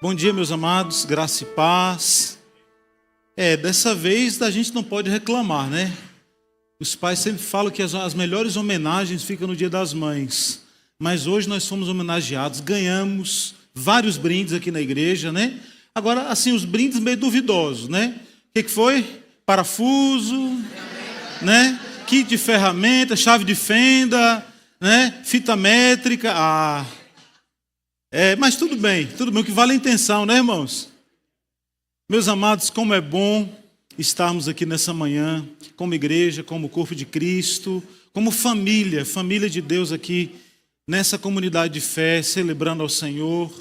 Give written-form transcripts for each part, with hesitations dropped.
Bom dia, meus amados, graça e paz. Dessa vez a gente não pode reclamar, né? Os pais sempre falam que as melhores homenagens ficam no Dia das Mães. Mas hoje nós fomos homenageados, ganhamos vários brindes aqui na igreja, né? Agora, assim, os brindes meio duvidosos, né? O que foi? Parafuso, né? Kit de ferramenta, chave de fenda, né? Fita métrica, mas tudo bem, o que vale é a intenção, né, irmãos? Meus amados, como é bom estarmos aqui nessa manhã, como igreja, como corpo de Cristo, como família de Deus aqui, nessa comunidade de fé, celebrando ao Senhor,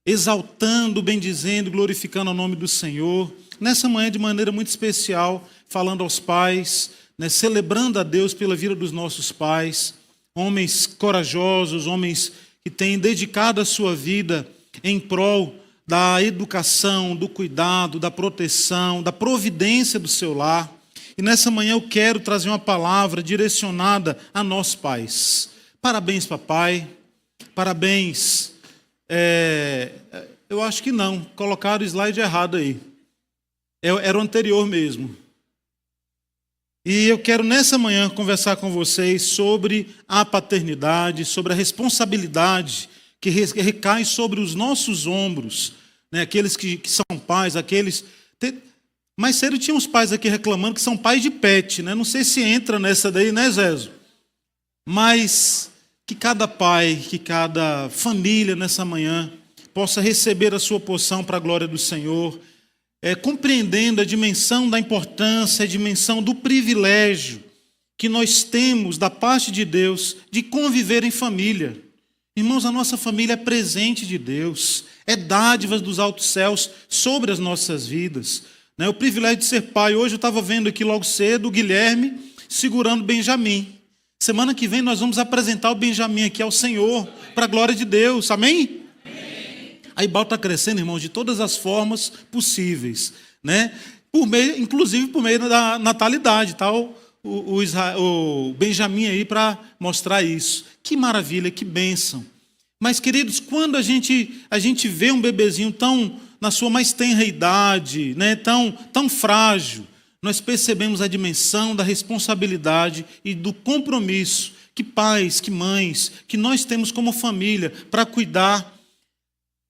exaltando, bendizendo, glorificando o nome do Senhor, nessa manhã de maneira muito especial, falando aos pais, né, celebrando a Deus pela vida dos nossos pais, homens corajosos, homens que têm dedicado a sua vida em prol da educação, do cuidado, da proteção, da providência do seu lar. E nessa manhã eu quero trazer uma palavra direcionada a nós pais. Parabéns, papai. Parabéns. Eu acho que não. Colocaram o slide errado aí. Era o anterior mesmo. E eu quero nessa manhã conversar com vocês sobre a paternidade, sobre a responsabilidade que recai sobre os nossos ombros, né? Aqueles que são pais, aqueles... Mais cedo tinha uns pais aqui reclamando que são pais de pet, né? Não sei se entra nessa daí, né, Zezo? Mas que cada pai, que cada família nessa manhã possa receber a sua porção para a glória do Senhor, compreendendo a dimensão da importância, a dimensão do privilégio que nós temos da parte de Deus de conviver em família. Irmãos, a nossa família é presente de Deus, é dádivas dos altos céus sobre as nossas vidas. Né? O privilégio de ser pai. Hoje eu estava vendo aqui logo cedo o Guilherme segurando o Benjamin. Semana que vem nós vamos apresentar o Benjamin aqui ao Senhor, para a glória de Deus, amém? A Ibal está crescendo, irmãos, de todas as formas possíveis, né? Inclusive por meio da natalidade, tá? O Benjamin aí para mostrar isso. Que maravilha, que bênção. Mas, queridos, quando a gente vê um bebezinho na sua mais tenra idade, né? tão frágil, nós percebemos a dimensão da responsabilidade e do compromisso que pais, que mães, que nós temos como família para cuidar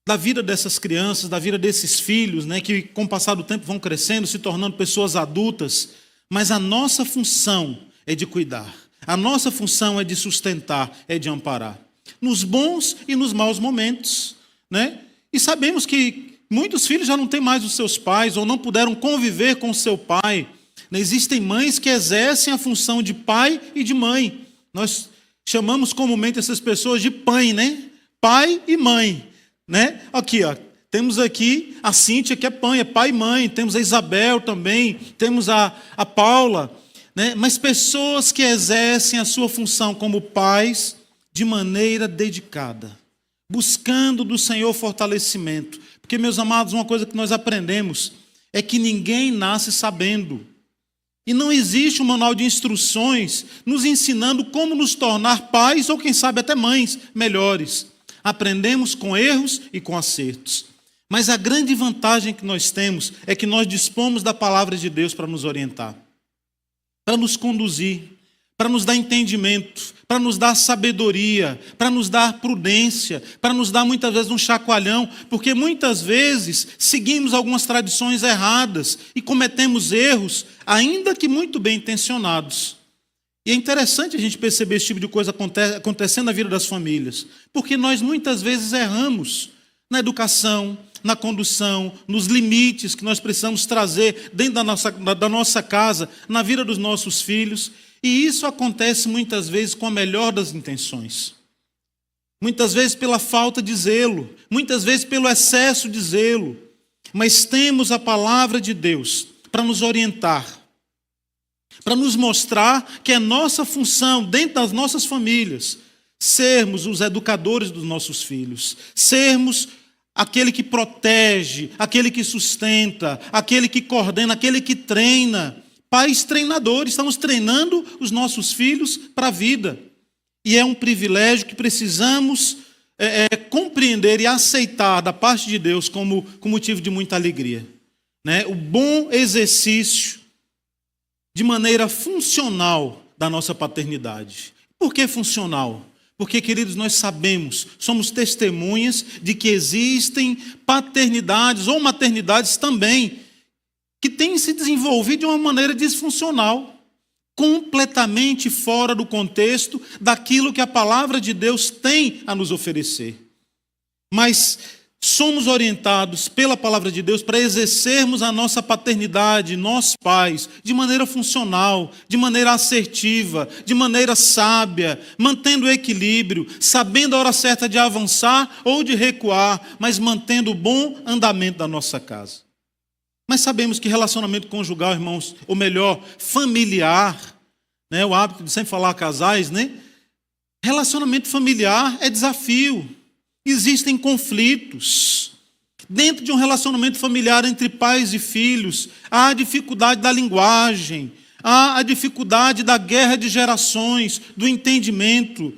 da vida dessas crianças, da vida desses filhos, né, que com o passar do tempo vão crescendo, se tornando pessoas adultas, mas a nossa função é de cuidar, a nossa função é de sustentar, é de amparar, nos bons e nos maus momentos, né? E sabemos que muitos filhos já não têm mais os seus pais, ou não puderam conviver com o seu pai, né? Existem mães que exercem a função de pai e de mãe, nós chamamos comumente essas pessoas de pai, né? Pai e mãe. Né? Aqui, ó, temos aqui a Cíntia, que é pai e mãe, temos a Isabel também, temos a Paula, né? Mas pessoas que exercem a sua função como pais de maneira dedicada, buscando do Senhor fortalecimento. Porque, meus amados, uma coisa que nós aprendemos é que ninguém nasce sabendo. E não existe um manual de instruções nos ensinando como nos tornar pais ou, quem sabe, até mães melhores. Aprendemos com erros e com acertos. Mas a grande vantagem que nós temos é que nós dispomos da palavra de Deus para nos orientar, para nos conduzir, para nos dar entendimento, para nos dar sabedoria, para nos dar prudência, para nos dar muitas vezes um chacoalhão, porque muitas vezes seguimos algumas tradições erradas e cometemos erros, ainda que muito bem intencionados. E é interessante a gente perceber esse tipo de coisa acontecendo na vida das famílias, porque nós muitas vezes erramos na educação, na condução, nos limites que nós precisamos trazer dentro da nossa casa, na vida dos nossos filhos, e isso acontece muitas vezes com a melhor das intenções. Muitas vezes pela falta de zelo, muitas vezes pelo excesso de zelo, mas temos a palavra de Deus para nos orientar, para nos mostrar que é nossa função, dentro das nossas famílias, sermos os educadores dos nossos filhos, sermos aquele que protege, aquele que sustenta, aquele que coordena, aquele que treina. Pais treinadores, estamos treinando os nossos filhos para a vida. E é um privilégio que precisamos compreender e aceitar da parte de Deus como motivo de muita alegria, né? O bom exercício de maneira funcional da nossa paternidade. Por que funcional? Porque, queridos, nós sabemos, somos testemunhas de que existem paternidades ou maternidades também que têm se desenvolvido de uma maneira disfuncional, completamente fora do contexto daquilo que a palavra de Deus tem a nos oferecer. Mas somos orientados pela palavra de Deus para exercermos a nossa paternidade, nós pais, de maneira funcional, de maneira assertiva, de maneira sábia, mantendo o equilíbrio, sabendo a hora certa de avançar ou de recuar, mas mantendo o bom andamento da nossa casa. Mas sabemos que relacionamento conjugal, irmãos, ou melhor, familiar, né, o hábito de sempre falar a casais, né? Relacionamento familiar é desafio. Existem conflitos. Dentro de um relacionamento familiar entre pais e filhos, há a dificuldade da linguagem, há a dificuldade da guerra de gerações, do entendimento.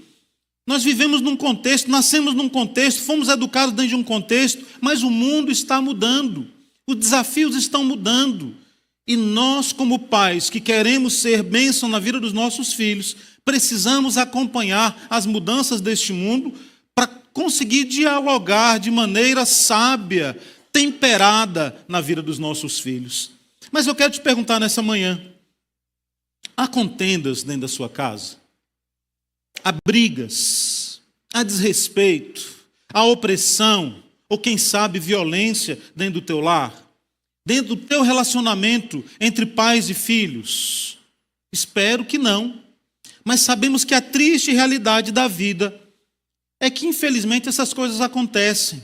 Nós vivemos num contexto, nascemos num contexto, fomos educados dentro de um contexto, mas o mundo está mudando. Os desafios estão mudando. E nós, como pais que queremos ser bênção na vida dos nossos filhos, precisamos acompanhar as mudanças deste mundo para conseguir dialogar de maneira sábia, temperada na vida dos nossos filhos. Mas eu quero te perguntar nessa manhã, há contendas dentro da sua casa? Há brigas? Há desrespeito? Há opressão? Ou quem sabe violência dentro do teu lar? Dentro do teu relacionamento entre pais e filhos? Espero que não. Mas sabemos que a triste realidade da vida é que, infelizmente, essas coisas acontecem.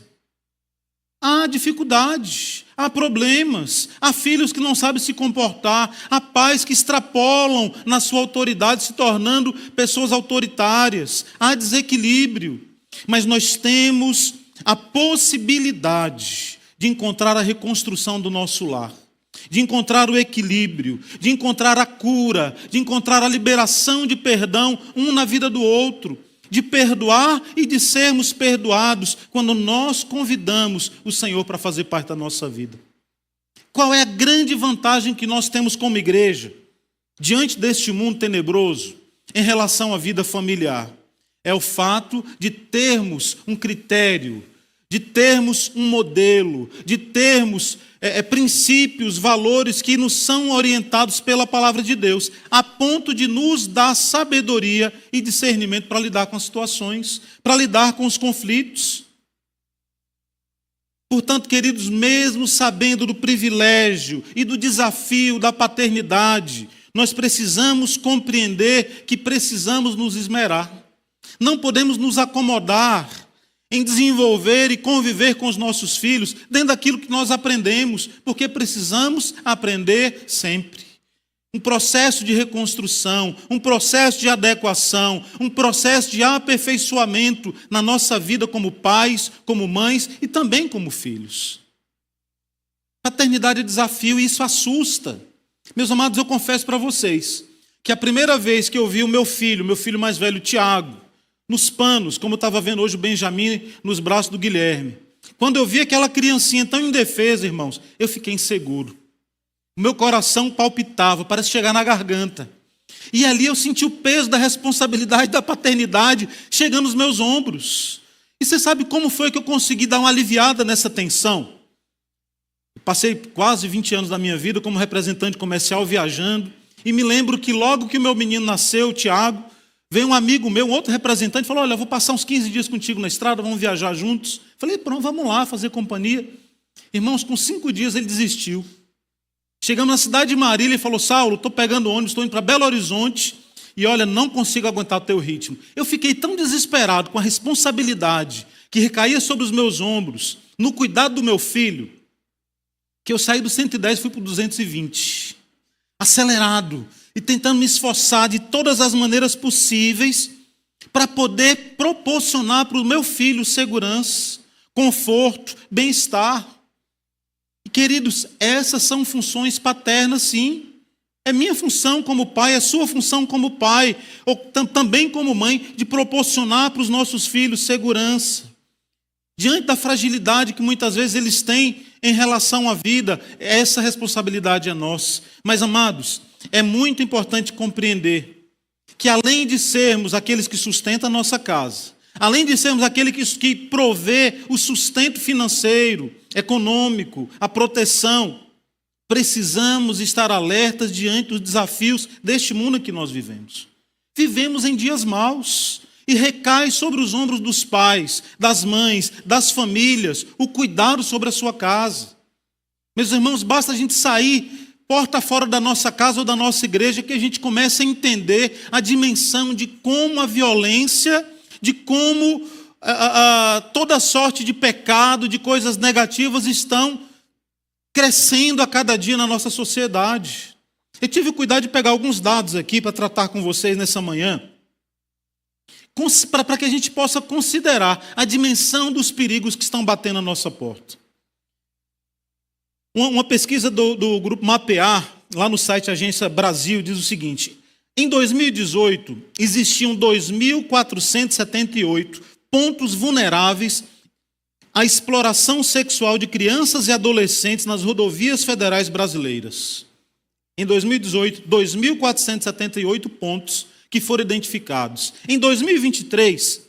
Há dificuldades, há problemas, há filhos que não sabem se comportar, há pais que extrapolam na sua autoridade, se tornando pessoas autoritárias, há desequilíbrio. Mas nós temos a possibilidade de encontrar a reconstrução do nosso lar, de encontrar o equilíbrio, de encontrar a cura, de encontrar a liberação de perdão um na vida do outro, de perdoar e de sermos perdoados quando nós convidamos o Senhor para fazer parte da nossa vida. Qual é a grande vantagem que nós temos como igreja diante deste mundo tenebroso em relação à vida familiar? É o fato de termos um critério, de termos um modelo, de termos princípios, valores que nos são orientados pela palavra de Deus, a ponto de nos dar sabedoria e discernimento para lidar com as situações, para lidar com os conflitos. Portanto, queridos, mesmo sabendo do privilégio e do desafio da paternidade, nós precisamos compreender que precisamos nos esmerar. Não podemos nos acomodar em desenvolver e conviver com os nossos filhos dentro daquilo que nós aprendemos, porque precisamos aprender sempre. Um processo de reconstrução, um processo de adequação, um processo de aperfeiçoamento na nossa vida como pais, como mães e também como filhos. Paternidade é desafio e isso assusta. Meus amados, eu confesso para vocês que a primeira vez que eu vi o meu filho mais velho, Tiago, nos panos, como eu estava vendo hoje o Benjamin nos braços do Guilherme. Quando eu vi aquela criancinha tão indefesa, irmãos, eu fiquei inseguro. O meu coração palpitava, parece chegar na garganta. E ali eu senti o peso da responsabilidade da paternidade chegando nos meus ombros. E você sabe como foi que eu consegui dar uma aliviada nessa tensão? Eu passei quase 20 anos da minha vida como representante comercial viajando. E me lembro que logo que o meu menino nasceu, o Tiago, veio um amigo meu, um outro representante, falou, olha, eu vou passar uns 15 dias contigo na estrada, vamos viajar juntos. Falei, pronto, vamos lá fazer companhia. Irmãos, com 5 dias ele desistiu. Chegamos na cidade de Marília e falou, Saulo, estou pegando ônibus, estou indo para Belo Horizonte e olha, não consigo aguentar o teu ritmo. Eu fiquei tão desesperado com a responsabilidade que recaía sobre os meus ombros, no cuidado do meu filho, que eu saí do 110 e fui para o 220. Acelerado. E tentando me esforçar de todas as maneiras possíveis para poder proporcionar para o meu filho segurança, conforto, bem-estar. E, queridos, essas são funções paternas, sim. É minha função como pai, é sua função como pai, ou também como mãe, de proporcionar para os nossos filhos segurança. diante da fragilidade que muitas vezes eles têm em relação à vida, essa responsabilidade é nossa. Mas, amados, é muito importante compreender que além de sermos aqueles que sustentam a nossa casa, além de sermos aqueles que provê o sustento financeiro, econômico, a proteção, precisamos estar alertas diante dos desafios deste mundo em que nós vivemos. Vivemos em dias maus e recai sobre os ombros dos pais, das mães, das famílias, o cuidado sobre a sua casa. Meus irmãos, basta a gente sair porta fora da nossa casa ou da nossa igreja que a gente começa a entender a dimensão de como a violência, de como toda sorte de pecado, de coisas negativas estão crescendo a cada dia na nossa sociedade. Eu tive o cuidado de pegar alguns dados aqui para tratar com vocês nessa manhã, para que a gente possa considerar a dimensão dos perigos que estão batendo na nossa porta. Uma pesquisa do grupo Mapear, lá no site Agência Brasil, diz o seguinte: em 2018, existiam 2.478 pontos vulneráveis à exploração sexual de crianças e adolescentes nas rodovias federais brasileiras. Em 2018, 2.478 pontos que foram identificados. Em 2023,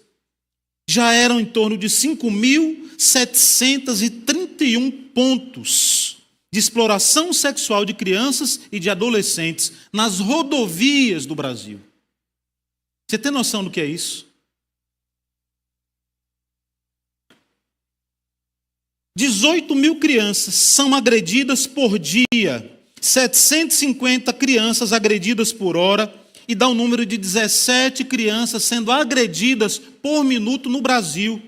já eram em torno de 5.731 pontos de exploração sexual de crianças e de adolescentes nas rodovias do Brasil. Você tem noção do que é isso? 18 mil crianças são agredidas por dia, 750 crianças agredidas por hora, e dá um número de 17 crianças sendo agredidas por minuto no Brasil.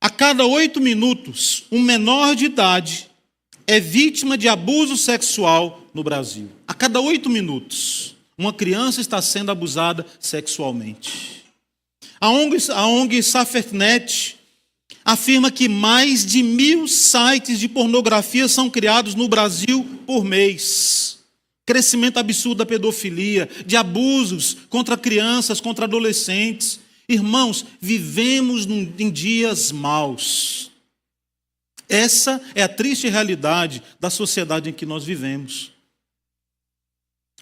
A cada 8 minutos, um menor de idade é vítima de abuso sexual no Brasil. A cada 8 minutos, uma criança está sendo abusada sexualmente. A ONG Safety afirma que mais de 1.000 sites de pornografia são criados no Brasil por mês. Crescimento absurdo da pedofilia, de abusos contra crianças, contra adolescentes. Irmãos, vivemos em dias maus. Essa é a triste realidade da sociedade em que nós vivemos.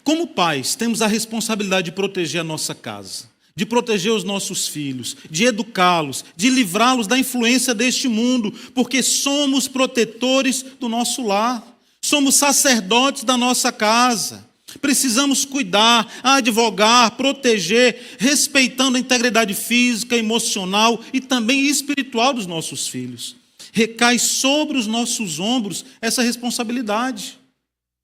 Como pais, temos a responsabilidade de proteger a nossa casa, de proteger os nossos filhos, de educá-los, de livrá-los da influência deste mundo, porque somos protetores do nosso lar, somos sacerdotes da nossa casa. Precisamos cuidar, advogar, proteger, respeitando a integridade física, emocional e também espiritual dos nossos filhos. Recai sobre os nossos ombros essa responsabilidade.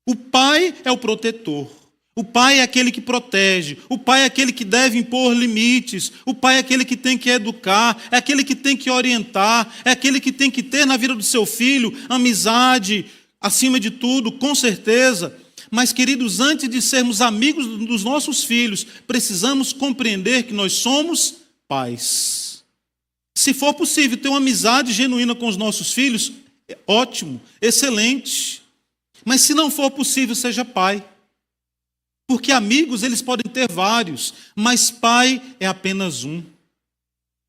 O pai é o protetor. O pai é aquele que protege, o pai é aquele que deve impor limites, o pai é aquele que tem que educar, é aquele que tem que orientar, é aquele que tem que ter na vida do seu filho amizade, acima de tudo, com certeza. Mas, queridos, antes de sermos amigos dos nossos filhos, precisamos compreender que nós somos pais. Se for possível ter uma amizade genuína com os nossos filhos, ótimo, excelente. Mas se não for possível, seja pai. Porque amigos, eles podem ter vários, mas pai é apenas um.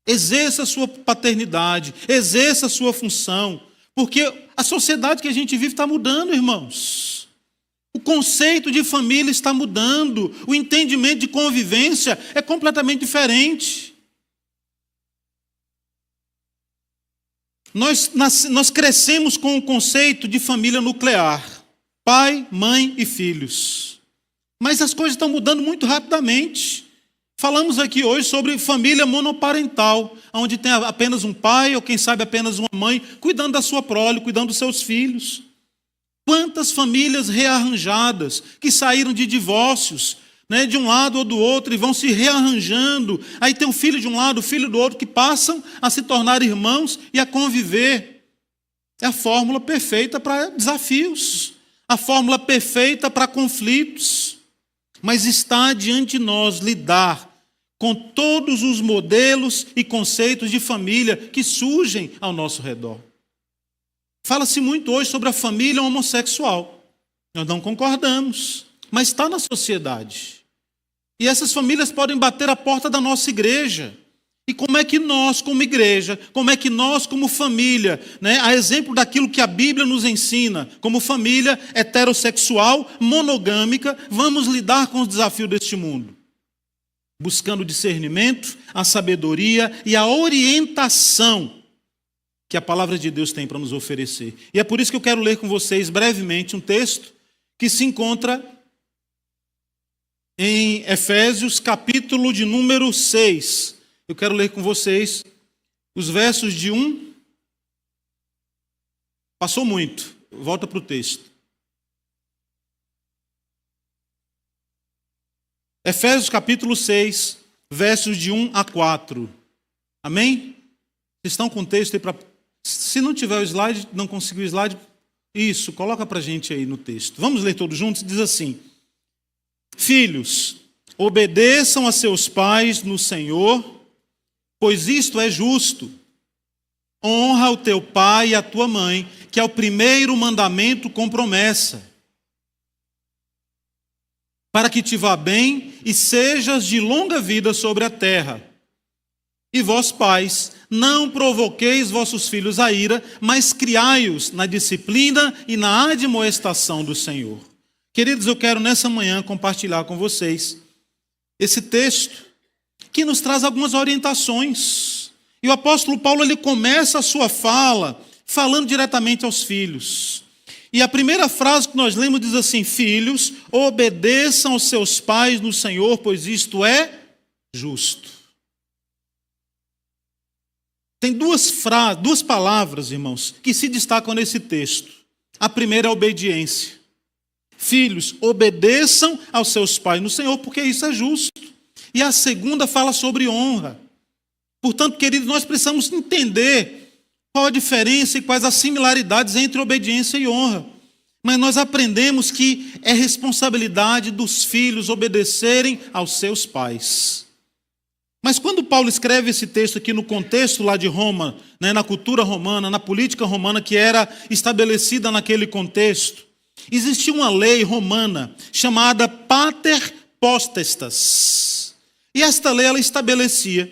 Exerça a sua paternidade, exerça a sua função, porque a sociedade que a gente vive está mudando, irmãos. O conceito de família está mudando, o entendimento de convivência é completamente diferente. Nós crescemos com o conceito de família nuclear, pai, mãe e filhos. Mas as coisas estão mudando muito rapidamente. Falamos aqui hoje sobre família monoparental, onde tem apenas um pai, ou quem sabe apenas uma mãe, cuidando da sua prole, cuidando dos seus filhos. Quantas famílias rearranjadas, que saíram de divórcios, de um lado ou do outro, e vão se rearranjando. Aí tem um filho de um lado, o filho do outro, que passam a se tornar irmãos e a conviver. É a fórmula perfeita para desafios, a fórmula perfeita para conflitos. Mas está diante de nós lidar com todos os modelos e conceitos de família que surgem ao nosso redor. Fala-se muito hoje sobre a família homossexual. Nós não concordamos, mas está na sociedade. E essas famílias podem bater a porta da nossa igreja. E como é que nós, como igreja, como é que nós, como família, né, a exemplo daquilo que a Bíblia nos ensina, como família heterossexual, monogâmica, vamos lidar com os desafios deste mundo? Buscando o discernimento, a sabedoria e a orientação que a palavra de Deus tem para nos oferecer. E é por isso que eu quero ler com vocês brevemente um texto que se encontra em Efésios, capítulo de número 6. Eu quero ler com vocês os versos de 1. Passou muito, volta para o texto. Efésios capítulo 6, versos de 1 a 4. Amém? Vocês estão com o texto aí para... Se não tiver o slide, não conseguiu o slide, isso, coloca para a gente aí no texto. Vamos ler todos juntos? Diz assim: Filhos, obedeçam a seus pais no Senhor, pois isto é justo. Honra o teu pai e a tua mãe, que é o primeiro mandamento com promessa, para que te vá bem e sejas de longa vida sobre a terra. E vós, pais, não provoqueis vossos filhos a ira, mas criai-os na disciplina e na admoestação do Senhor. Queridos, eu quero nessa manhã compartilhar com vocês esse texto que nos traz algumas orientações. E o apóstolo Paulo, ele começa a sua fala falando diretamente aos filhos. E a primeira frase que nós lemos diz assim: Filhos, obedeçam aos seus pais no Senhor, pois isto é justo. Tem duas palavras, irmãos, que se destacam nesse texto. A primeira é obediência. Filhos, obedeçam aos seus pais no Senhor, porque isso é justo. E a segunda fala sobre honra. Portanto, queridos, nós precisamos entender qual a diferença e quais as similaridades entre obediência e honra. Mas nós aprendemos que é responsabilidade dos filhos obedecerem aos seus pais. Mas quando Paulo escreve esse texto aqui no contexto lá de Roma, né, na cultura romana, na política romana que era estabelecida naquele contexto, existia uma lei romana chamada Pater Potestas. E esta lei ela estabelecia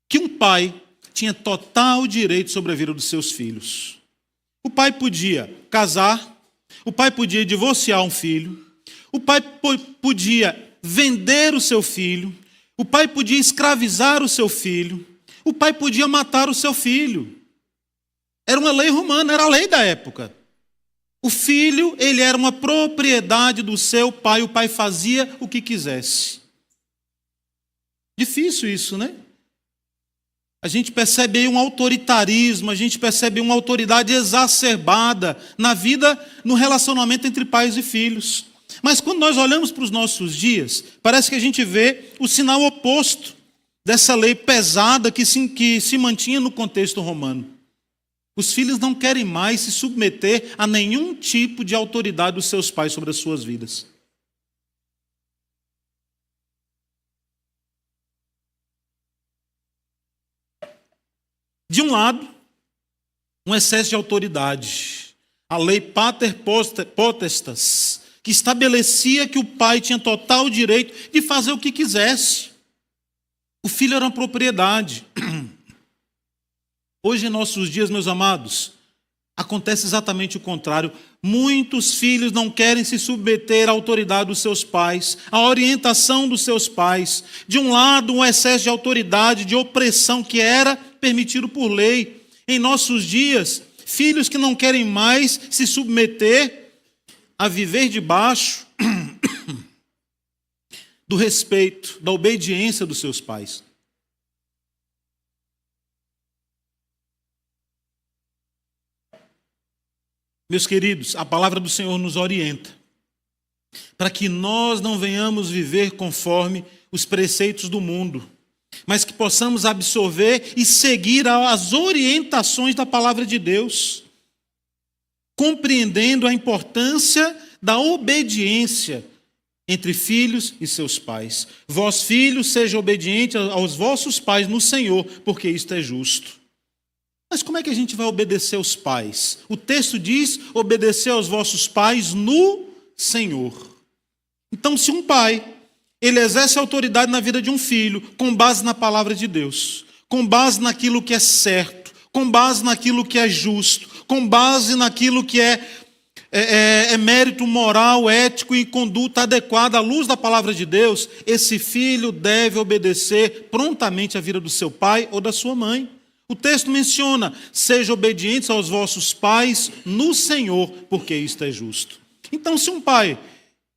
que um pai tinha total direito sobre a vida dos seus filhos. O pai podia casar, o pai podia divorciar um filho, o pai podia vender o seu filho, o pai podia escravizar o seu filho, o pai podia matar o seu filho. Era uma lei romana, era a lei da época. O filho, ele era uma propriedade do seu pai, o pai fazia o que quisesse. Difícil isso, né? A gente percebe aí um autoritarismo, a gente percebe uma autoridade exacerbada na vida, no relacionamento entre pais e filhos. Mas quando nós olhamos para os nossos dias, parece que a gente vê o sinal oposto dessa lei pesada que se mantinha no contexto romano. Os filhos não querem mais se submeter a nenhum tipo de autoridade dos seus pais sobre as suas vidas. De um lado, um excesso de autoridade. A lei Pater Potestas, que estabelecia que o pai tinha total direito de fazer o que quisesse. O filho era uma propriedade. Hoje, em nossos dias, meus amados, acontece exatamente o contrário. Muitos filhos não querem se submeter à autoridade dos seus pais, à orientação dos seus pais. De um lado, um excesso de autoridade, de opressão que era permitido por lei. Em nossos dias, filhos que não querem mais se submeter a viver debaixo do respeito, da obediência dos seus pais. Meus queridos, a palavra do Senhor nos orienta para que nós não venhamos viver conforme os preceitos do mundo, mas que possamos absorver e seguir as orientações da palavra de Deus, compreendendo a importância da obediência entre filhos e seus pais. Vós, filhos, sejam obedientes aos vossos pais no Senhor, porque isto é justo. Mas como é que a gente vai obedecer aos pais? O texto diz: obedecer aos vossos pais no Senhor. Então, se um pai Ele exerce autoridade na vida de um filho com base na palavra de Deus, com base naquilo que é certo, com base naquilo que é justo, com base naquilo que é mérito moral, ético e conduta adequada à luz da palavra de Deus. Esse filho deve obedecer prontamente à vida do seu pai ou da sua mãe. O texto menciona: sejam obedientes aos vossos pais no Senhor, porque isto é justo. Então, se um pai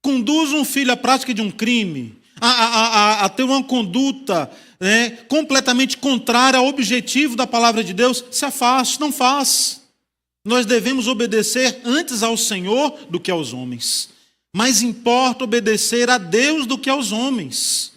conduz um filho à prática de um crime, a ter uma conduta completamente contrária ao objetivo da palavra de Deus, se afaste, não faz. Nós devemos obedecer antes ao Senhor do que aos homens. Mais importa obedecer a Deus do que aos homens.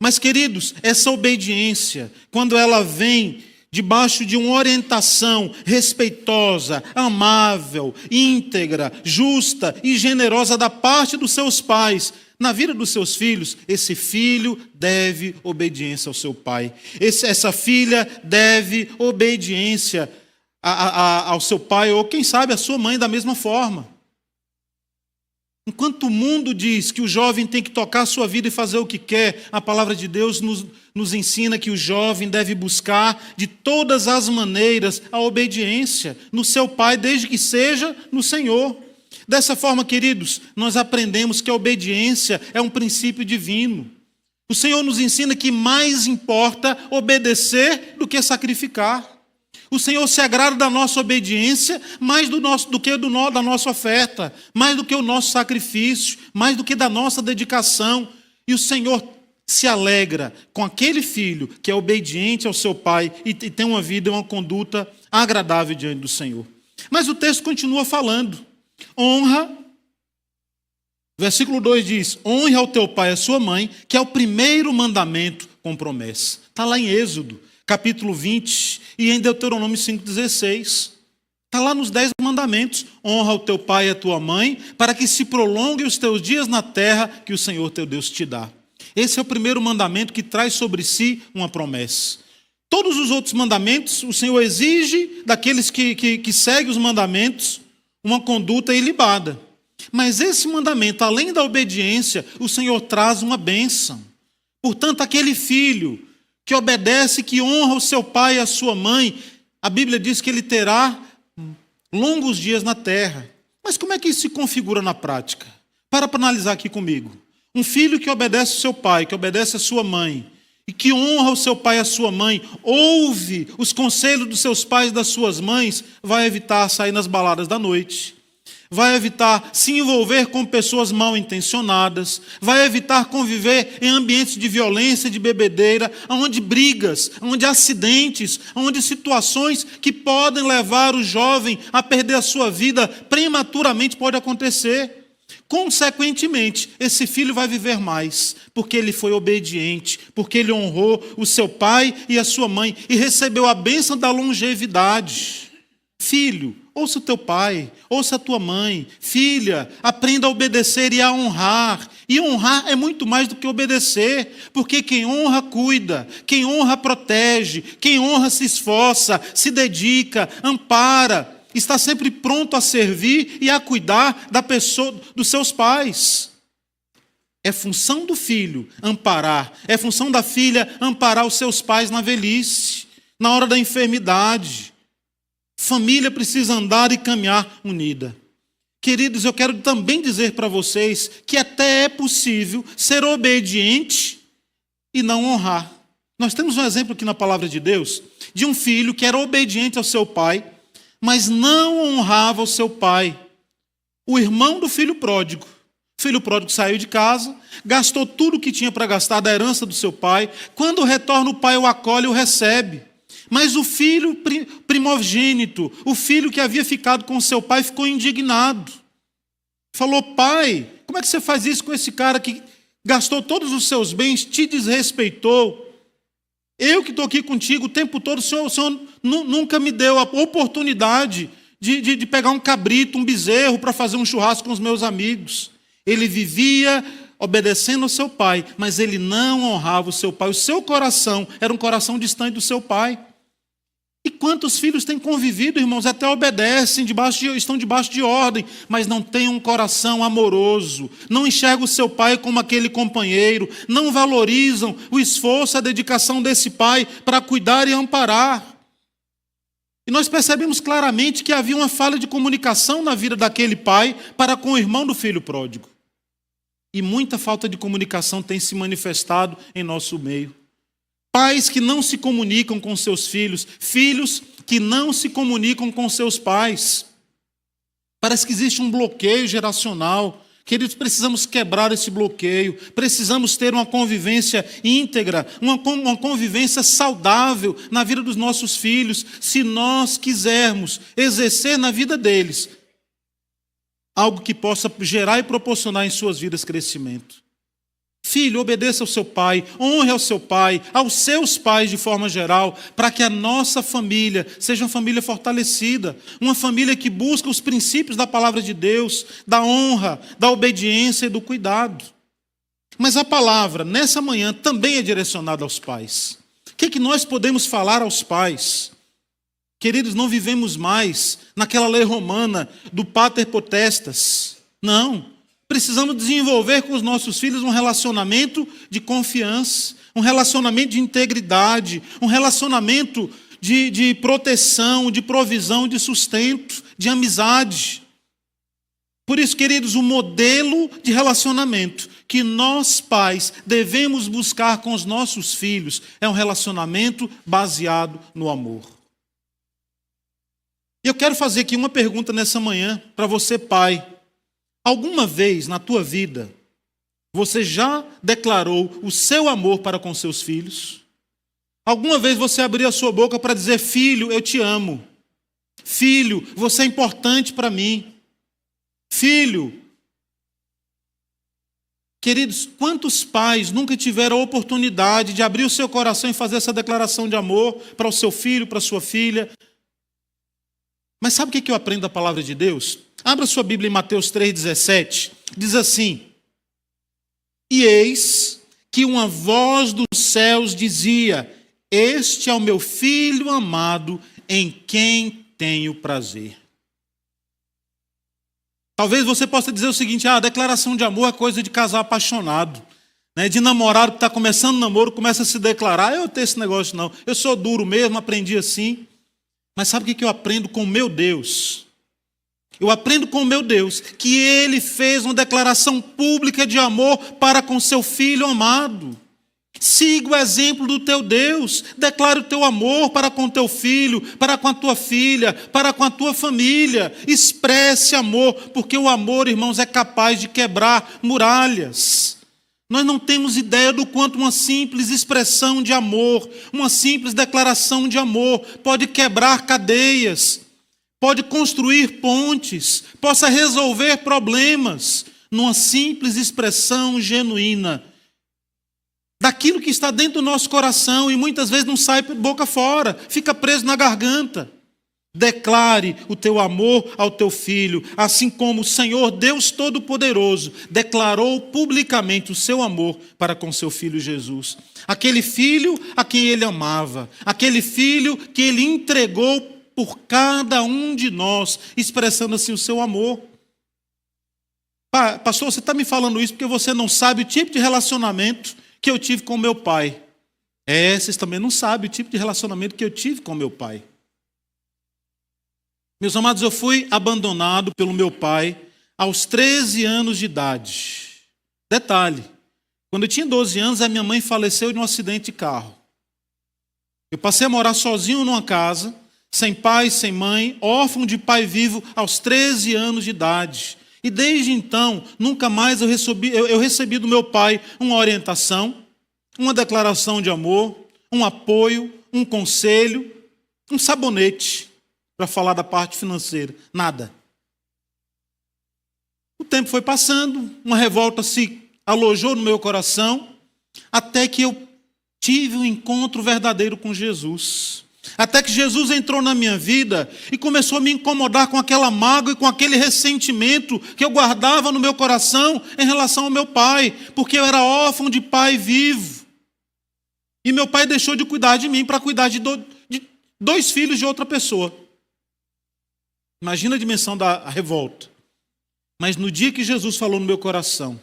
Mas, queridos, essa obediência, quando ela vem debaixo de uma orientação respeitosa, amável, íntegra, justa e generosa da parte dos seus pais, na vida dos seus filhos, esse filho deve obediência ao seu pai. Essa filha deve obediência ao seu pai, ou quem sabe à sua mãe da mesma forma. Enquanto o mundo diz que o jovem tem que tocar a sua vida e fazer o que quer, a palavra de Deus nos ensina que o jovem deve buscar de todas as maneiras a obediência no seu pai, desde que seja no Senhor. Dessa forma, queridos, nós aprendemos que a obediência é um princípio divino. O Senhor nos ensina que mais importa obedecer do que sacrificar. O Senhor se agrada da nossa obediência mais do que da nossa oferta, mais do que o nosso sacrifício, mais do que da nossa dedicação. E o Senhor se alegra com aquele filho que é obediente ao seu pai e tem uma vida e uma conduta agradável diante do Senhor. Mas o texto continua falando. Honra, versículo 2 diz: honre ao teu pai e à sua mãe, que é o primeiro mandamento com promessa. Está lá em Êxodo, capítulo 20, e em Deuteronômio 5,16. Está lá nos 10 mandamentos. Honra o teu pai e a tua mãe, para que se prolonguem os teus dias na terra que o Senhor teu Deus te dá. Esse é o primeiro mandamento que traz sobre si uma promessa. Todos os outros mandamentos, o Senhor exige daqueles que seguem os mandamentos uma conduta ilibada. Mas esse mandamento, além da obediência, o Senhor traz uma bênção. Portanto, aquele filho que obedece, que honra o seu pai e a sua mãe, a Bíblia diz que ele terá longos dias na terra. Mas como é que isso se configura na prática? Para analisar aqui comigo. Um filho que obedece ao seu pai, que obedece à sua mãe, e que honra o seu pai e a sua mãe, ouve os conselhos dos seus pais e das suas mães, vai evitar sair nas baladas da noite, vai evitar se envolver com pessoas mal intencionadas, vai evitar conviver em ambientes de violência, de bebedeira, onde brigas, onde acidentes, onde situações que podem levar o jovem a perder a sua vida prematuramente pode acontecer. Consequentemente, esse filho vai viver mais, porque ele foi obediente, porque ele honrou o seu pai e a sua mãe e recebeu a bênção da longevidade. Filho, ouça o teu pai, ouça a tua mãe. Filha, aprenda a obedecer e a honrar. E honrar é muito mais do que obedecer, porque quem honra cuida, quem honra protege, quem honra se esforça, se dedica, ampara, está sempre pronto a servir e a cuidar da pessoa, dos seus pais. É função do filho amparar, é função da filha amparar os seus pais na velhice, na hora da enfermidade. Família precisa andar e caminhar unida. Queridos, eu quero também dizer para vocês que até é possível ser obediente e não honrar. Nós temos um exemplo aqui na palavra de Deus, de um filho que era obediente ao seu pai, mas não honrava o seu pai. O irmão do filho pródigo. O filho pródigo saiu de casa, gastou tudo o que tinha para gastar da herança do seu pai. Quando retorna, o pai o acolhe e o recebe. Mas o filho primogênito, o filho que havia ficado com seu pai, ficou indignado. Falou: pai, como é que você faz isso com esse cara que gastou todos os seus bens, te desrespeitou? Eu que estou aqui contigo o tempo todo, o senhor nunca me deu a oportunidade de pegar um cabrito, um bezerro para fazer um churrasco com os meus amigos. Ele vivia obedecendo ao seu pai, mas ele não honrava o seu pai. O seu coração era um coração distante do seu pai. E quantos filhos têm convivido, irmãos, até obedecem, estão debaixo de ordem, mas não têm um coração amoroso, não enxergam o seu pai como aquele companheiro, não valorizam o esforço, a dedicação desse pai para cuidar e amparar. E nós percebemos claramente que havia uma falha de comunicação na vida daquele pai para com o irmão do filho pródigo. E muita falta de comunicação tem se manifestado em nosso meio. Pais que não se comunicam com seus filhos, filhos que não se comunicam com seus pais. Parece que existe um bloqueio geracional. Queridos, precisamos quebrar esse bloqueio, precisamos ter uma convivência íntegra, uma convivência saudável na vida dos nossos filhos, se nós quisermos exercer na vida deles algo que possa gerar e proporcionar em suas vidas crescimento. Filho, obedeça ao seu pai, honre ao seu pai, aos seus pais de forma geral, para que a nossa família seja uma família fortalecida, uma família que busca os princípios da palavra de Deus, da honra, da obediência e do cuidado. Mas a palavra, nessa manhã, também é direcionada aos pais. O que nós podemos falar aos pais? Queridos, não vivemos mais naquela lei romana do pater potestas. Não. Precisamos desenvolver com os nossos filhos um relacionamento de confiança, um relacionamento de integridade, um relacionamento de proteção, de provisão, de sustento, de amizade. Por isso, queridos, o modelo de relacionamento que nós, pais, devemos buscar com os nossos filhos é um relacionamento baseado no amor. E eu quero fazer aqui uma pergunta nessa manhã para você, pai. Alguma vez na tua vida, você já declarou o seu amor para com seus filhos? Alguma vez você abriu a sua boca para dizer: filho, eu te amo. Filho, você é importante para mim. Filho. Queridos, quantos pais nunca tiveram a oportunidade de abrir o seu coração e fazer essa declaração de amor para o seu filho, para a sua filha? Mas sabe o que eu aprendo da palavra de Deus? Abra sua Bíblia em Mateus 3,17. Diz assim: E eis que uma voz dos céus dizia: Este é o meu filho amado, em quem tenho prazer. Talvez você possa dizer o seguinte: a declaração de amor é coisa de casal apaixonado, né? De namorado que está começando o namoro, começa a se declarar. Eu não tenho esse negócio não, eu sou duro mesmo, aprendi assim. Mas sabe o que eu aprendo com o meu Deus? Eu aprendo com o meu Deus que Ele fez uma declaração pública de amor para com seu Filho amado. Siga o exemplo do teu Deus, declare o teu amor para com teu filho, para com a tua filha, para com a tua família. Expresse amor, porque o amor, irmãos, é capaz de quebrar muralhas. Nós não temos ideia do quanto uma simples expressão de amor, uma simples declaração de amor pode quebrar cadeias, pode construir pontes, possa resolver problemas, numa simples expressão genuína daquilo que está dentro do nosso coração e muitas vezes não sai boca fora, fica preso na garganta. Declare o teu amor ao teu filho, assim como o Senhor Deus Todo-Poderoso declarou publicamente o seu amor para com seu filho Jesus. Aquele filho a quem ele amava, aquele filho que ele entregou por cada um de nós, expressando assim o seu amor. Pastor, você está me falando isso porque você não sabe o tipo de relacionamento que eu tive com meu pai. Vocês também não sabem o tipo de relacionamento que eu tive com meu pai. Meus amados, eu fui abandonado pelo meu pai aos 13 anos de idade. Detalhe, quando eu tinha 12 anos, a minha mãe faleceu de um acidente de carro. Eu passei a morar sozinho numa casa, sem pai, sem mãe, órfão de pai vivo aos 13 anos de idade. E desde então, nunca mais eu recebi do meu pai uma orientação, uma declaração de amor, um apoio, um conselho, um sabonete para falar da parte financeira. Nada. O tempo foi passando, uma revolta se alojou no meu coração, até que eu tive um encontro verdadeiro com Jesus. Até que Jesus entrou na minha vida e começou a me incomodar com aquela mágoa e com aquele ressentimento que eu guardava no meu coração em relação ao meu pai, porque eu era órfão de pai vivo. E meu pai deixou de cuidar de mim para cuidar de 2 filhos de outra pessoa. Imagina a dimensão da revolta. Mas no dia que Jesus falou no meu coração,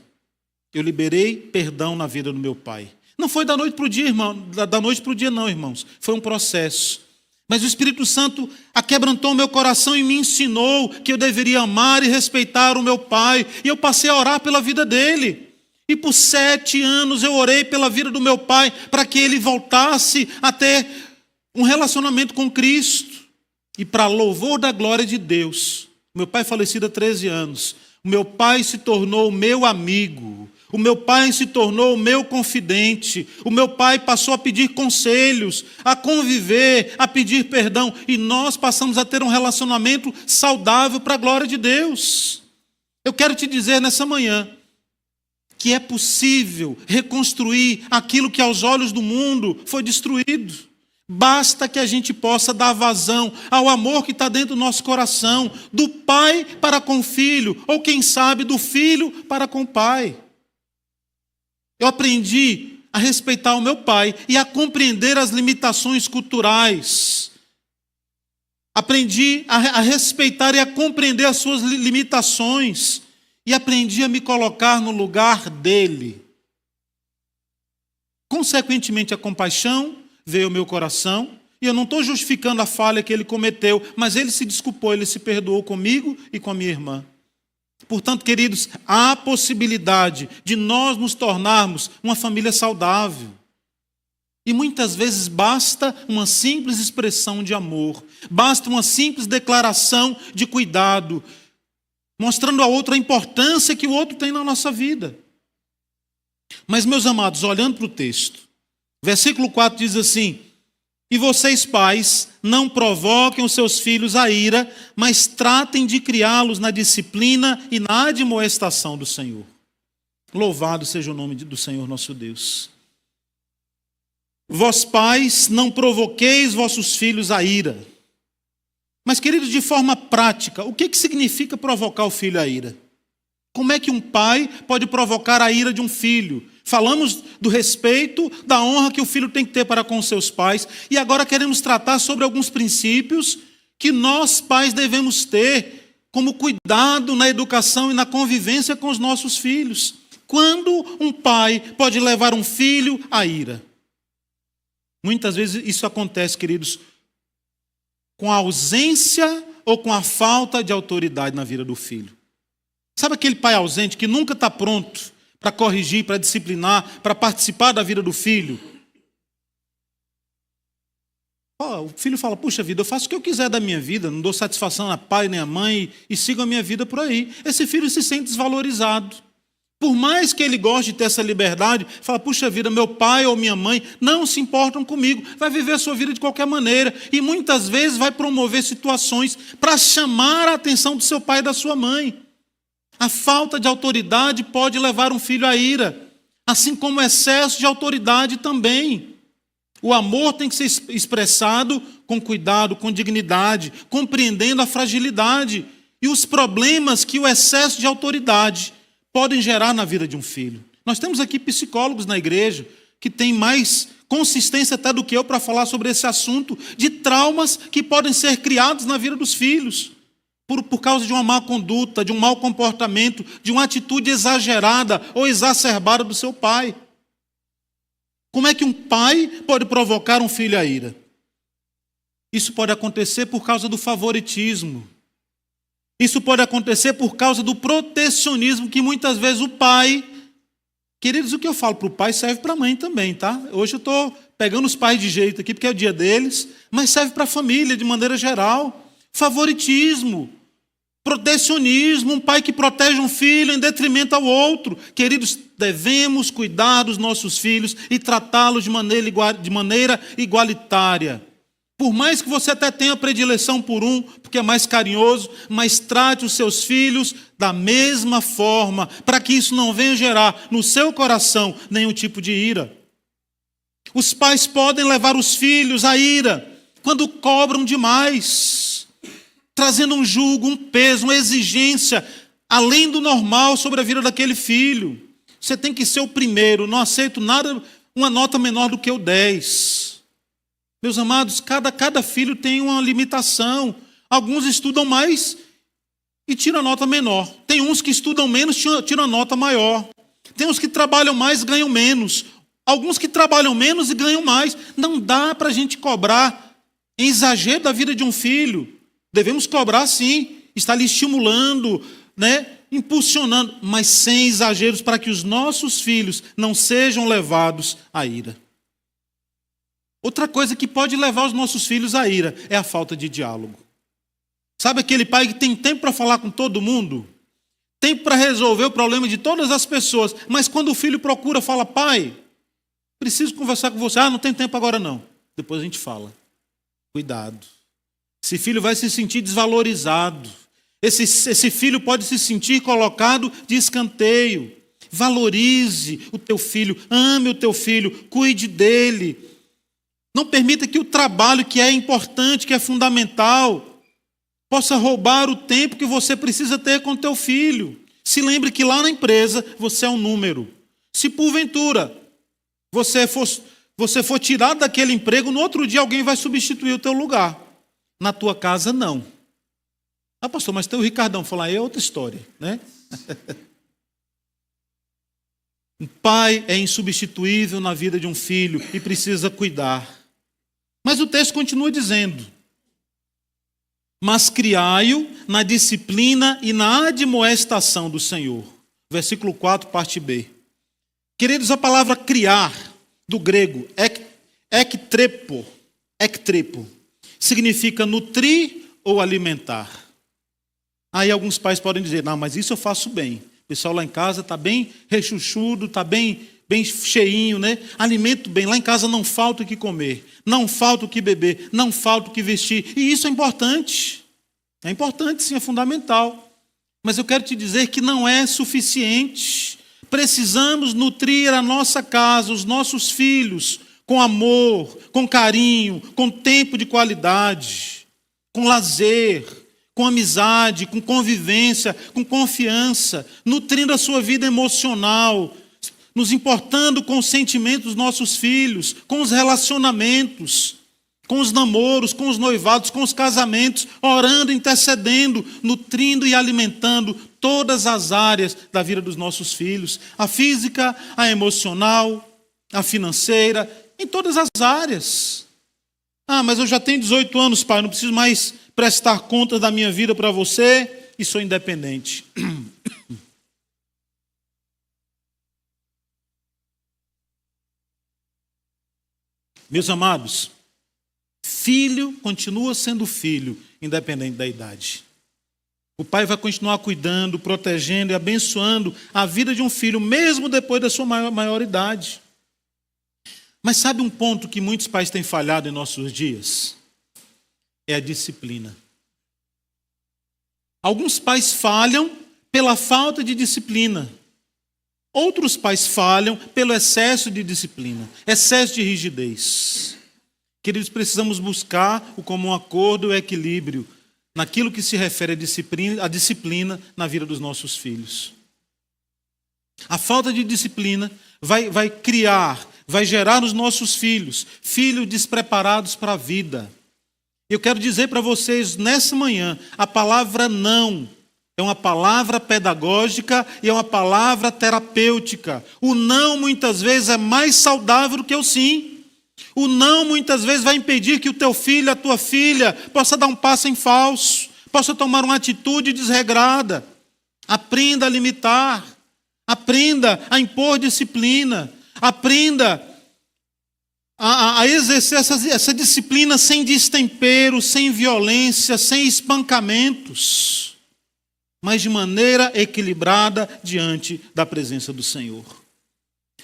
eu liberei perdão na vida do meu pai. Não foi da noite para o dia, irmão, da noite para o dia não, irmãos. Foi um processo. Mas o Espírito Santo aquebrantou o meu coração e me ensinou que eu deveria amar e respeitar o meu pai. E eu passei a orar pela vida dele. E por 7 anos eu orei pela vida do meu pai para que ele voltasse a ter um relacionamento com Cristo. E para louvor da glória de Deus, meu pai falecido há 13 anos, o meu pai se tornou meu amigo. O meu pai se tornou meu confidente. O meu pai passou a pedir conselhos, a conviver, a pedir perdão. E nós passamos a ter um relacionamento saudável para a glória de Deus. Eu quero te dizer nessa manhã que é possível reconstruir aquilo que aos olhos do mundo foi destruído. Basta que a gente possa dar vazão ao amor que está dentro do nosso coração, do pai para com o filho, ou quem sabe do filho para com o pai. Eu aprendi a respeitar o meu pai e a compreender as limitações culturais. Aprendi a respeitar e a compreender as suas limitações. E aprendi a me colocar no lugar dele. Consequentemente, a compaixão veio ao meu coração. E eu não estou justificando a falha que ele cometeu, mas ele se desculpou, ele se perdoou comigo e com a minha irmã. Portanto, queridos, há possibilidade de nós nos tornarmos uma família saudável. E muitas vezes basta uma simples expressão de amor, basta uma simples declaração de cuidado, mostrando ao outro a importância que o outro tem na nossa vida. Mas, meus amados, olhando para o texto, versículo 4 diz assim: e vocês, pais, não provoquem os seus filhos à ira, mas tratem de criá-los na disciplina e na admoestação do Senhor. Louvado seja o nome do Senhor nosso Deus. Vós, pais, não provoqueis vossos filhos à ira. Mas, queridos, de forma prática, o que significa provocar o filho à ira? Como é que um pai pode provocar a ira de um filho? Falamos do respeito, da honra que o filho tem que ter para com seus pais. E agora queremos tratar sobre alguns princípios que nós, pais, devemos ter como cuidado na educação e na convivência com os nossos filhos. Quando um pai pode levar um filho à ira? Muitas vezes isso acontece, queridos, com a ausência ou com a falta de autoridade na vida do filho. Sabe aquele pai ausente que nunca está pronto para corrigir, para disciplinar, para participar da vida do filho? O filho fala: puxa vida, eu faço o que eu quiser da minha vida, não dou satisfação a pai nem a mãe e sigo a minha vida por aí. Esse filho se sente desvalorizado. Por mais que ele goste de ter essa liberdade, fala: puxa vida, meu pai ou minha mãe não se importam comigo, vai viver a sua vida de qualquer maneira. E muitas vezes vai promover situações para chamar a atenção do seu pai e da sua mãe. A falta de autoridade pode levar um filho à ira, assim como o excesso de autoridade também. O amor tem que ser expressado com cuidado, com dignidade, compreendendo a fragilidade e os problemas que o excesso de autoridade podem gerar na vida de um filho. Nós temos aqui psicólogos na igreja que têm mais consistência até do que eu para falar sobre esse assunto de traumas que podem ser criados na vida dos filhos. Por causa de uma má conduta, de um mau comportamento, de uma atitude exagerada ou exacerbada do seu pai. Como é que um pai pode provocar um filho à ira? Isso pode acontecer por causa do favoritismo. Isso pode acontecer por causa do protecionismo que muitas vezes o pai... Queridos, o que eu falo para o pai serve para a mãe também, tá? Hoje eu estou pegando os pais de jeito aqui porque é o dia deles, mas serve para a família de maneira geral. Favoritismo, protecionismo, um pai que protege um filho em detrimento ao outro. Queridos, devemos cuidar dos nossos filhos e tratá-los de maneira igualitária. Por mais que você até tenha predileção por um, porque é mais carinhoso, mas trate os seus filhos da mesma forma, para que isso não venha gerar no seu coração nenhum tipo de ira. Os pais podem levar os filhos à ira quando cobram demais, trazendo um jugo, um peso, uma exigência além do normal sobre a vida daquele filho. Você tem que ser o primeiro, não aceito nada, uma nota menor do que o 10. Meus amados, cada filho tem uma limitação. Alguns estudam mais e tiram nota menor. Tem uns que estudam menos e tiram nota maior. Tem uns que trabalham mais e ganham menos. Alguns que trabalham menos e ganham mais. Não dá para a gente cobrar em exagero da vida de um filho. Devemos cobrar sim, estar lhe estimulando, impulsionando, mas sem exageros, para que os nossos filhos não sejam levados à ira. Outra coisa que pode levar os nossos filhos à ira é a falta de diálogo. Sabe aquele pai que tem tempo para falar com todo mundo? Tempo para resolver o problema de todas as pessoas, mas quando o filho procura, fala: pai, preciso conversar com você. Não tem tempo agora não. Depois a gente fala. Cuidado. Esse filho vai se sentir desvalorizado. Esse filho pode se sentir colocado de escanteio. Valorize o teu filho, ame o teu filho, cuide dele. Não permita que o trabalho que é importante, que é fundamental, possa roubar o tempo que você precisa ter com o teu filho. Se lembre que lá na empresa você é um número. Se porventura você for tirado daquele emprego, no outro dia alguém vai substituir o teu lugar. Na tua casa, não. Pastor, mas tem o Ricardão. Falar, é outra história, né? Um pai é insubstituível na vida de um filho e precisa cuidar. Mas o texto continua dizendo: mas criai-o na disciplina e na admoestação do Senhor. Versículo 4, parte B. Queridos, a palavra criar, do grego, ektrepo, significa nutrir ou alimentar. Aí alguns pais podem dizer: não, mas isso eu faço bem. O pessoal lá em casa está bem rechuchudo, está bem cheinho, né? Alimento bem. Lá em casa não falta o que comer, não falta o que beber, não falta o que vestir. E isso é importante. É importante, sim, é fundamental. Mas eu quero te dizer que não é suficiente. Precisamos nutrir a nossa casa, os nossos filhos, com amor, com carinho, com tempo de qualidade, com lazer, com amizade, com convivência, com confiança, nutrindo a sua vida emocional, nos importando com os sentimentos dos nossos filhos, com os relacionamentos, com os namoros, com os noivados, com os casamentos, orando, intercedendo, nutrindo e alimentando todas as áreas da vida dos nossos filhos, a física, a emocional, a financeira, em todas as áreas. Mas eu já tenho 18 anos, pai, não preciso mais prestar contas da minha vida para você e sou independente. Meus amados, filho continua sendo filho, independente da idade. O pai vai continuar cuidando, protegendo e abençoando a vida de um filho, mesmo depois da sua maioridade. Mas sabe um ponto que muitos pais têm falhado em nossos dias? É a disciplina. Alguns pais falham pela falta de disciplina. Outros pais falham pelo excesso de disciplina, excesso de rigidez. Queridos, precisamos buscar o comum acordo e o equilíbrio naquilo que se refere à disciplina na vida dos nossos filhos. A falta de disciplina vai gerar nos nossos filhos despreparados para a vida. Eu quero dizer para vocês nessa manhã, a palavra não é uma palavra pedagógica e é uma palavra terapêutica. O não muitas vezes é mais saudável do que o sim. O não muitas vezes vai impedir que o teu filho, a tua filha, possa dar um passo em falso, possa tomar uma atitude desregrada. Aprenda a limitar, aprenda a impor disciplina, aprenda a exercer essa disciplina sem destempero, sem violência, sem espancamentos, mas de maneira equilibrada diante da presença do Senhor.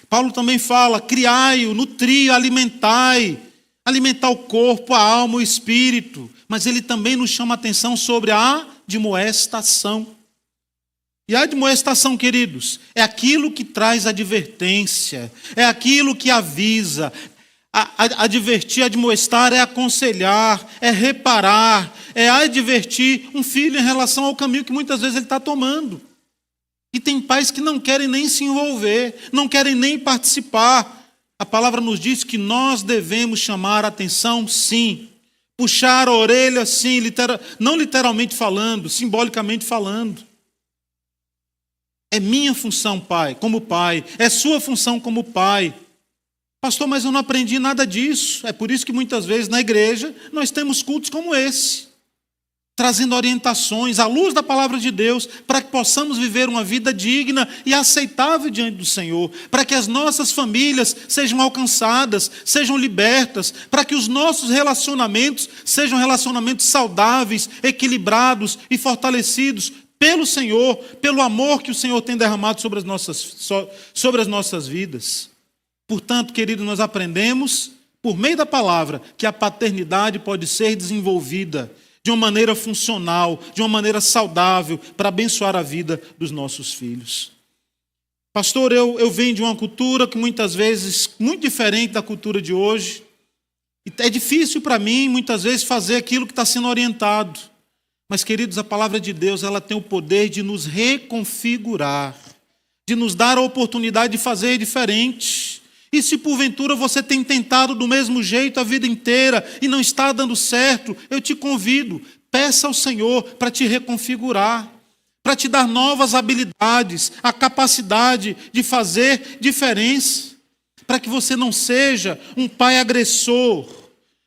Paulo também fala: criai-o, nutri-o, alimentar o corpo, a alma, o espírito. Mas ele também nos chama a atenção sobre a admoestação. E a admoestação, queridos, é aquilo que traz advertência, é aquilo que avisa. Advertir, admoestar é aconselhar, é reparar, é advertir um filho em relação ao caminho que muitas vezes ele está tomando. E tem pais que não querem nem se envolver, não querem nem participar. A palavra nos diz que nós devemos chamar a atenção, sim. Puxar a orelha, sim, não literalmente falando, simbolicamente falando. É minha função, pai, como pai. É sua função como pai. Pastor, mas eu não aprendi nada disso. É por isso que muitas vezes na igreja nós temos cultos como esse, trazendo orientações à luz da palavra de Deus, para que possamos viver uma vida digna e aceitável diante do Senhor, para que as nossas famílias sejam alcançadas, sejam libertas, para que os nossos relacionamentos sejam relacionamentos saudáveis, equilibrados e fortalecidos pelo Senhor, pelo amor que o Senhor tem derramado sobre as nossas vidas. Portanto, querido, nós aprendemos, por meio da palavra, que a paternidade pode ser desenvolvida de uma maneira funcional, de uma maneira saudável, para abençoar a vida dos nossos filhos. Pastor, eu venho de uma cultura que muitas vezes, muito diferente da cultura de hoje, e é difícil para mim, muitas vezes, fazer aquilo que está sendo orientado. Mas, queridos, a palavra de Deus, ela tem o poder de nos reconfigurar, de nos dar a oportunidade de fazer diferente. E se porventura você tem tentado do mesmo jeito a vida inteira e não está dando certo, eu te convido, peça ao Senhor para te reconfigurar, para te dar novas habilidades, a capacidade de fazer diferença, para que você não seja um pai agressor,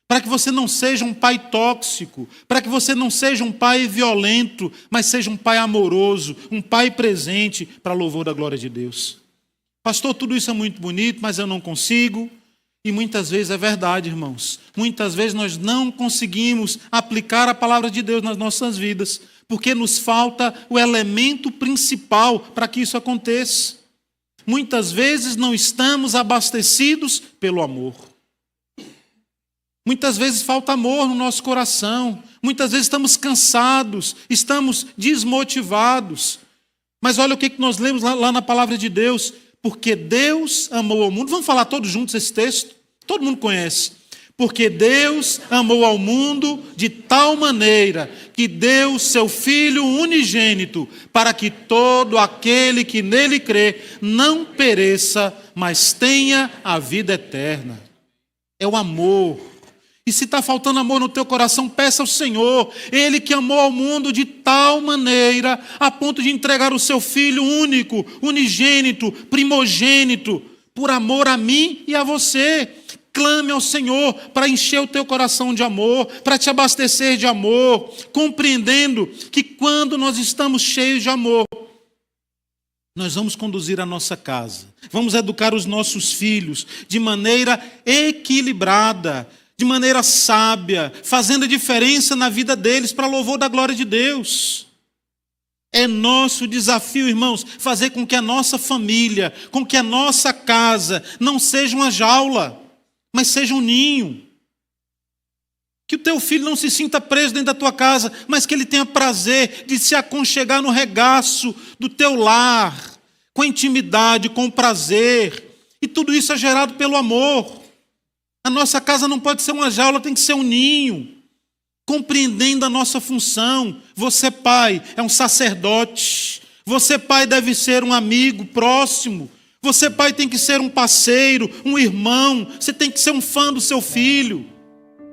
para que você não seja um pai tóxico, para que você não seja um pai violento, mas seja um pai amoroso, um pai presente para louvor da glória de Deus. Pastor, tudo isso é muito bonito, mas eu não consigo. E muitas vezes é verdade, irmãos. Muitas vezes nós não conseguimos aplicar a palavra de Deus nas nossas vidas, porque nos falta o elemento principal para que isso aconteça. Muitas vezes não estamos abastecidos pelo amor. Muitas vezes falta amor no nosso coração. Muitas vezes estamos cansados, estamos desmotivados. Mas olha o que nós lemos lá na palavra de Deus. Porque Deus amou ao mundo. Vamos falar todos juntos esse texto? Todo mundo conhece. Porque Deus amou ao mundo de tal maneira que deu seu Filho unigênito, para que todo aquele que nele crê não pereça, mas tenha a vida eterna. É o amor. E se está faltando amor no teu coração, peça ao Senhor. Ele que amou ao mundo de tal maneira, a ponto de entregar o seu Filho único, unigênito, primogênito, por amor a mim e a você. Clame ao Senhor para encher o teu coração de amor, para te abastecer de amor, compreendendo que quando nós estamos cheios de amor, nós vamos conduzir a nossa casa, vamos educar os nossos filhos de maneira equilibrada, de maneira sábia, fazendo a diferença na vida deles para louvor da glória de Deus. É nosso desafio, irmãos, fazer com que a nossa família, com que a nossa casa não seja uma jaula, mas seja um ninho. Que o teu filho não se sinta preso dentro da tua casa, mas que ele tenha prazer de se aconchegar no regaço do teu lar, com intimidade, com prazer. E tudo isso é gerado pelo amor. A nossa casa não pode ser uma jaula, tem que ser um ninho. Compreendendo a nossa função. Você, pai, é um sacerdote. Você, pai, deve ser um amigo próximo. Você, pai, tem que ser um parceiro, um irmão. Você tem que ser um fã do seu filho.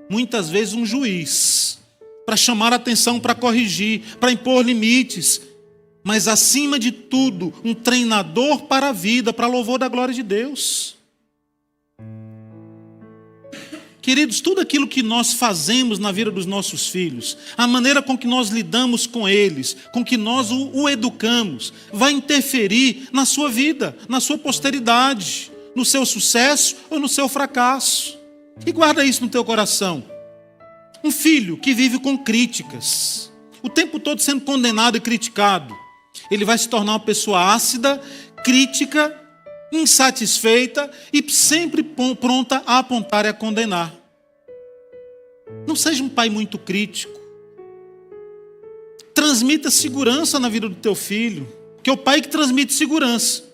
Muitas vezes um juiz, para chamar a atenção, para corrigir, para impor limites. Mas, acima de tudo, um treinador para a vida, para louvor da glória de Deus. Queridos, tudo aquilo que nós fazemos na vida dos nossos filhos, a maneira com que nós lidamos com eles, com que nós o educamos, vai interferir na sua vida, na sua posteridade, no seu sucesso ou no seu fracasso. E guarda isso no teu coração. Um filho que vive com críticas, o tempo todo sendo condenado e criticado, ele vai se tornar uma pessoa ácida, crítica, insatisfeita e sempre pronta a apontar e a condenar. Não seja um pai muito crítico. Transmita segurança na vida do teu filho, que é o pai que transmite segurança.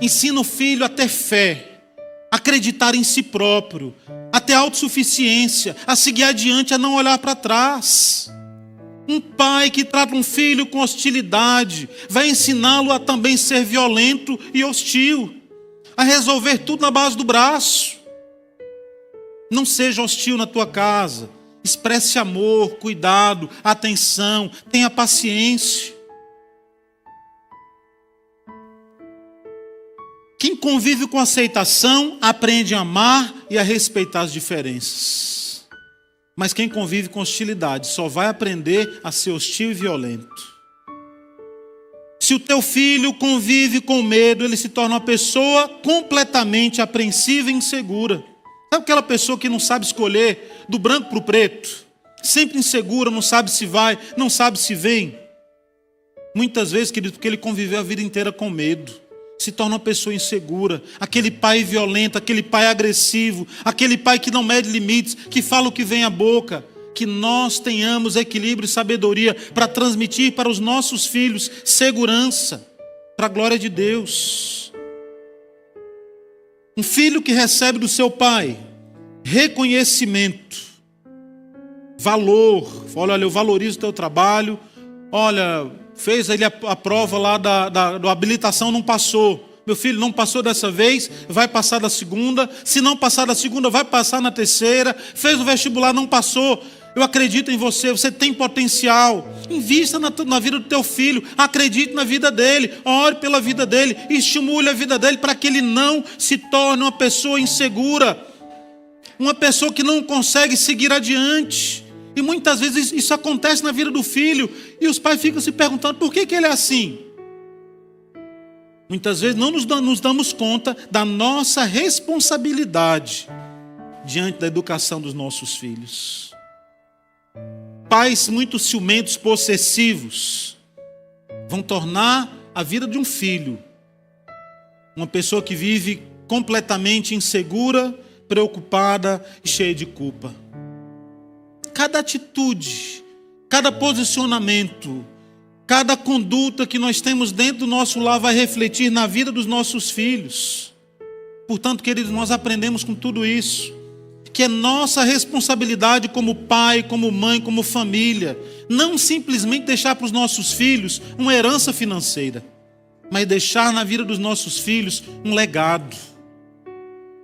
Ensina o filho a ter fé, a acreditar em si próprio, a ter autossuficiência, a seguir adiante, a não olhar para trás. Um pai que trata um filho com hostilidade vai ensiná-lo a também ser violento e hostil. a resolver tudo na base do braço. Não seja hostil na tua casa. Expresse amor, cuidado, atenção, tenha paciência. Quem convive com aceitação, aprende a amar e a respeitar as diferenças. Mas quem convive com hostilidade só vai aprender a ser hostil e violento. Se o teu filho convive com medo, ele se torna uma pessoa completamente apreensiva e insegura. Sabe aquela pessoa que não sabe escolher do branco para o preto? Sempre insegura, não sabe se vai, não sabe se vem. Muitas vezes, querido, porque ele conviveu a vida inteira com medo. Se torna uma pessoa insegura. Aquele pai violento, aquele pai agressivo, aquele pai que não mede limites, que fala o que vem à boca. Que nós tenhamos equilíbrio e sabedoria para transmitir para os nossos filhos segurança, para a glória de Deus. Um filho que recebe do seu pai reconhecimento, valor. Olha, eu valorizo o teu trabalho. Olha, fez ele a prova lá da habilitação, não passou. Meu filho, não passou dessa vez, vai passar da segunda. Se não passar da segunda, vai passar na terceira. Fez o vestibular, não passou. Eu acredito em você, você tem potencial. Invista na vida do teu filho, acredite na vida dele, ore pela vida dele, estimule a vida dele para que ele não se torne uma pessoa insegura, uma pessoa que não consegue seguir adiante. E muitas vezes isso acontece na vida do filho e os pais ficam se perguntando por que ele é assim. Muitas vezes não nos damos conta da nossa responsabilidade diante da educação dos nossos filhos. Pais muito ciumentos, possessivos, vão tornar a vida de um filho uma pessoa que vive completamente insegura, preocupada e cheia de culpa. Cada atitude, cada posicionamento, cada conduta que nós temos dentro do nosso lar vai refletir na vida dos nossos filhos. Portanto, queridos, nós aprendemos com tudo isso que é nossa responsabilidade como pai, como mãe, como família, não simplesmente deixar para os nossos filhos uma herança financeira, mas deixar na vida dos nossos filhos um legado.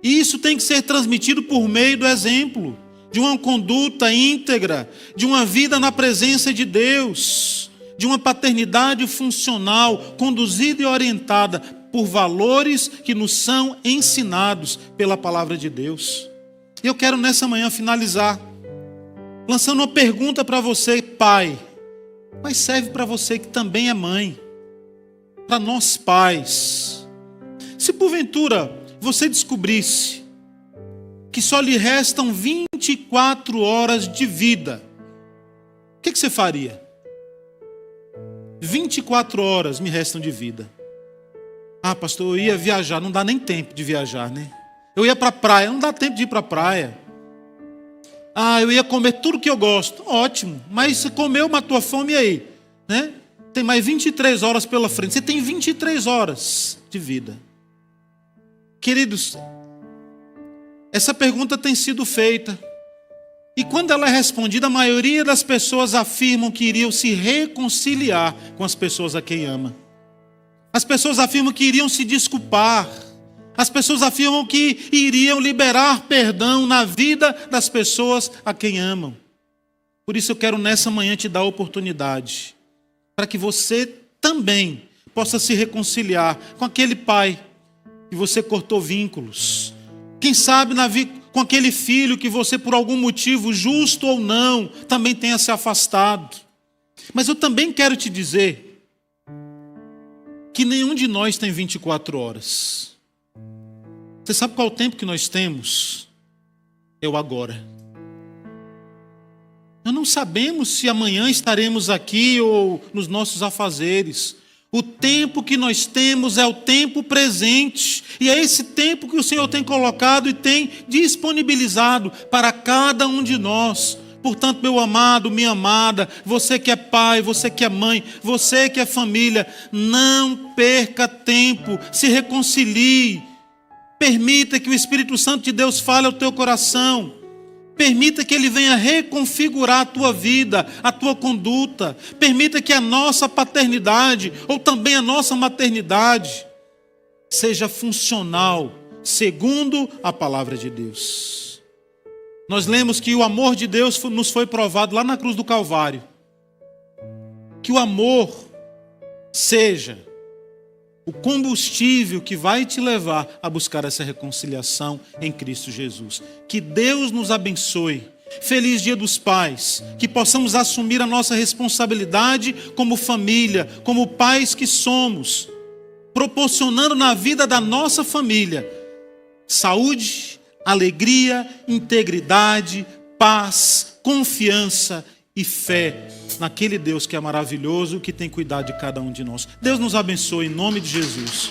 E isso tem que ser transmitido por meio do exemplo, de uma conduta íntegra, de uma vida na presença de Deus, de uma paternidade funcional, conduzida e orientada por valores que nos são ensinados pela palavra de Deus. E eu quero nessa manhã finalizar lançando uma pergunta para você, pai, mas serve para você que também é mãe, para nós pais. Se porventura você descobrisse que só lhe restam 24 horas de vida, o que você faria? 24 horas me restam de vida. Ah, pastor, eu ia viajar, não dá nem tempo de viajar, né? Eu ia para a praia, não dá tempo de ir para a praia. Ah, eu ia comer tudo que eu gosto. Ótimo, mas você comeu, matou a fome, e aí? Né? Tem mais 23 horas pela frente. Você tem 23 horas de vida. Queridos, essa pergunta tem sido feita. E quando ela é respondida, a maioria das pessoas afirmam que iriam se reconciliar com as pessoas a quem ama. As pessoas afirmam que iriam se desculpar. As pessoas afirmam que iriam liberar perdão na vida das pessoas a quem amam. Por isso eu quero nessa manhã te dar a oportunidade para que você também possa se reconciliar com aquele pai que você cortou vínculos. Quem sabe com aquele filho que você, por algum motivo, justo ou não, também tenha se afastado. Mas eu também quero te dizer que nenhum de nós tem 24 horas. Você sabe qual é o tempo que nós temos? É o agora. Nós não sabemos se amanhã estaremos aqui ou nos nossos afazeres. O tempo que nós temos é o tempo presente. E é esse tempo que o Senhor tem colocado e tem disponibilizado para cada um de nós. Portanto, meu amado, minha amada, você que é pai, você que é mãe, você que é família, não perca tempo, se reconcilie. Permita que o Espírito Santo de Deus fale ao teu coração. Permita que Ele venha reconfigurar a tua vida, a tua conduta. Permita que a nossa paternidade, ou também a nossa maternidade, seja funcional, segundo a palavra de Deus. Nós lemos que o amor de Deus nos foi provado lá na cruz do Calvário. Que o amor seja o combustível que vai te levar a buscar essa reconciliação em Cristo Jesus. Que Deus nos abençoe. Feliz Dia dos Pais. Que possamos assumir a nossa responsabilidade como família, como pais que somos, proporcionando na vida da nossa família saúde, alegria, integridade, paz, confiança e fé naquele Deus que é maravilhoso, que tem cuidado de cada um de nós. Deus nos abençoe em nome de Jesus.